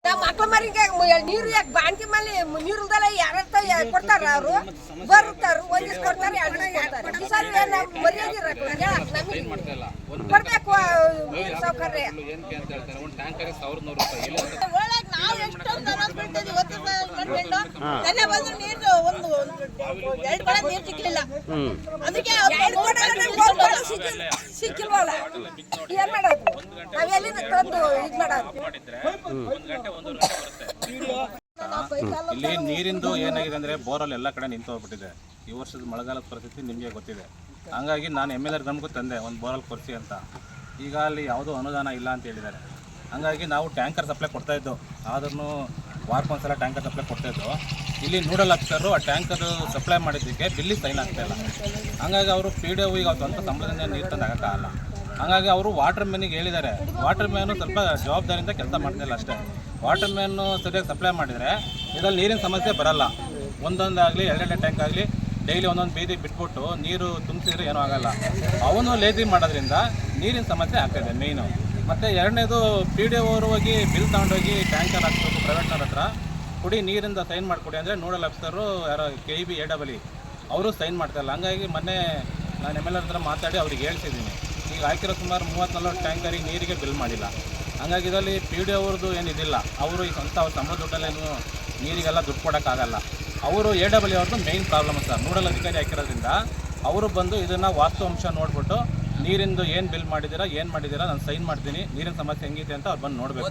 ಮಕ್ಳ ಮರಿಗೆ ನೀರು ಯಾಕೆ ಬಾಂಕಿ ಮೇಲೆ ನೀರುದಲ್ಲ ಯಾರ ಕೊಡ್ತಾರ ಅವರು ಬರ್ತಾರ ಒಂದಿಸ್ ಕೊಡ್ತಾರೆ ಮರ್ಯಾದೆ ಕೊಡ್ಬೇಕು ಸೌಕರ್ಯ. ನಾವು ಎಷ್ಟೊಂದು ನೀರು ಒಂದು 2 ಕೊಡ ನೀರು ಸಿಕ್ಲಿಲ್ಲ. ಅದಕ್ಕೆ ಸಿಕ್ಕಿಲ್ವಲ್ಲ ಏನ್ ಮಾಡೋದು ನಾವೆಲ್ಲಿಂದ ತಂದು ಇದು ಮಾಡೋದು. ಇಲ್ಲಿ ನೀರಿಂದು ಏನಾಗಿದೆ ಅಂದರೆ ಬೋರಲ್ಲಿ ಎಲ್ಲ ಕಡೆ ನಿಂತು ಹೋಗ್ಬಿಟ್ಟಿದೆ. ಈ ವರ್ಷದ ಮಳೆಗಾಲದ ಪರಿಸ್ಥಿತಿ ನಿಮಗೆ ಗೊತ್ತಿದೆ. ಹಂಗಾಗಿ ನಾನು MLA ನಮಗೂ ತಂದೆ ಒಂದು ಬೋರಲ್ಲಿ ಕೊಡಿಸಿ ಅಂತ. ಈಗ ಅಲ್ಲಿ ಯಾವುದೂ ಅನುದಾನ ಇಲ್ಲ ಅಂತ ಹೇಳಿದ್ದಾರೆ. ಹಂಗಾಗಿ ನಾವು ಟ್ಯಾಂಕರ್ ಸಪ್ಲೈ ಕೊಡ್ತಾಯಿದ್ದು, ಆದ್ರೂ ವಾರಕ್ಕೊಂದ್ಸಲ ಟ್ಯಾಂಕರ್ ಸಪ್ಲೈ ಕೊಡ್ತಾಯಿದ್ದು. ಇಲ್ಲಿ ನೋಡಲ್ ಆಫೀಸರು ಆ ಟ್ಯಾಂಕರ್ ಸಪ್ಲೈ ಮಾಡಿದ್ದಕ್ಕೆ ಬಿಲ್ಲಿಗೆ ಸೈನ್ ಆಗ್ತಾಯಿಲ್ಲ. ಹಂಗಾಗಿ ಅವರು PDO ಈಗ ಸ್ವಂತ ಸಂಬಳದಿಂದ ನೀರು ತಂದು ಆಗೋಕ್ಕಾಗಲ್ಲ. ಹಾಗಾಗಿ ಅವರು ವಾಟರ್ ಮ್ಯಾನಿಗೆ ಹೇಳಿದ್ದಾರೆ. ವಾಟರ್ ಮ್ಯಾನು ಸ್ವಲ್ಪ ಜವಾಬ್ದಾರಿಯಿಂದ ಕೆಲಸ ಮಾಡ್ತಾಯಿಲ್ಲ ಅಷ್ಟೇ. ವಾಟರ್ ಮ್ಯಾನು ಸರಿಯಾಗಿ ಸಪ್ಲೈ ಮಾಡಿದರೆ ಇದರಲ್ಲಿ ನೀರಿನ ಸಮಸ್ಯೆ ಬರಲ್ಲ. ಒಂದೊಂದಾಗಲಿ 2 ಟ್ಯಾಂಕ್ ಆಗಲಿ ಡೈಲಿ ಒಂದೊಂದು ಬೀದಿ ಬಿಟ್ಬಿಟ್ಟು ನೀರು ತುಂಬಿಸಿದ್ರೆ ಏನೂ ಆಗೋಲ್ಲ. ಅವನು ಲೇಜಿ ಮಾಡೋದ್ರಿಂದ ನೀರಿನ ಸಮಸ್ಯೆ ಆಗ್ತಾಯಿದೆ ಮೇಯ್ನು. ಮತ್ತು ಎರಡನೇದು PDO ಅವರು ಹೋಗಿ ಬಿಲ್ ತೊಗೊಂಡೋಗಿ ಟ್ಯಾಂಕರ್ ಹಾಕ್ಬೇಕು ಪ್ರೈವೇಟ್ನವ್ರ ಹತ್ರ, ಕುಡಿ ನೀರಿಂದ ಸೈನ್ ಮಾಡಿಕೊಡಿ ಅಂದರೆ ನೋಡಲ್ ಆಫೀಸರು ಯಾರೋ KEB AEE ಅವರು ಸೈನ್ ಮಾಡ್ತಾಯಿಲ್ಲ. ಹಂಗಾಗಿ ಮೊನ್ನೆ ನಾನು MLA ಹತ್ರ ಮಾತಾಡಿ ಅವ್ರಿಗೆ ಹೇಳ್ತಿದ್ದೀನಿ. ಈಗ ಹಾಕಿರೋ ಸುಮಾರು 30-40 ಟ್ಯಾಂಕರಿಗೆ ನೀರಿಗೆ ಬಿಲ್ ಮಾಡಿಲ್ಲ. ಹಂಗಾಗಿ ಇದರಲ್ಲಿ PDO ಅವ್ರದ್ದು ಏನಿದಿಲ್ಲ. ಅವರು ಈ ಸ್ವಂತ ಅವ್ರ ಸಂಬಳ ದುಡ್ಡಲ್ಲೇನು ನೀರಿಗೆಲ್ಲ ದುಡ್ಡು ಕೊಡೋಕ್ಕಾಗಲ್ಲ. ಅವರು AEE ಅವ್ರದ್ದು ಮೇಯ್ನ್ ಪ್ರಾಬ್ಲಮ್ ಸರ್. ನೋಡಲ್ ಅಧಿಕಾರಿ ಹಾಕಿರೋದ್ರಿಂದ ಅವರು ಬಂದು ಇದನ್ನು ವಾಸ್ತು ಅಂಶ ನೋಡಿಬಿಟ್ಟು ನೀರಿಂದು ಏನು ಬಿಲ್ ಮಾಡಿದ್ದೀರಾ ಏನು ಮಾಡಿದ್ದೀರಾ ನಾನು ಸೈನ್ ಮಾಡ್ತೀನಿ, ನೀರಿನ ಸಮಸ್ಯೆ ಹೆಂಗಿದೆ ಅಂತ ಅವ್ರು ಬಂದು ನೋಡಬೇಕು.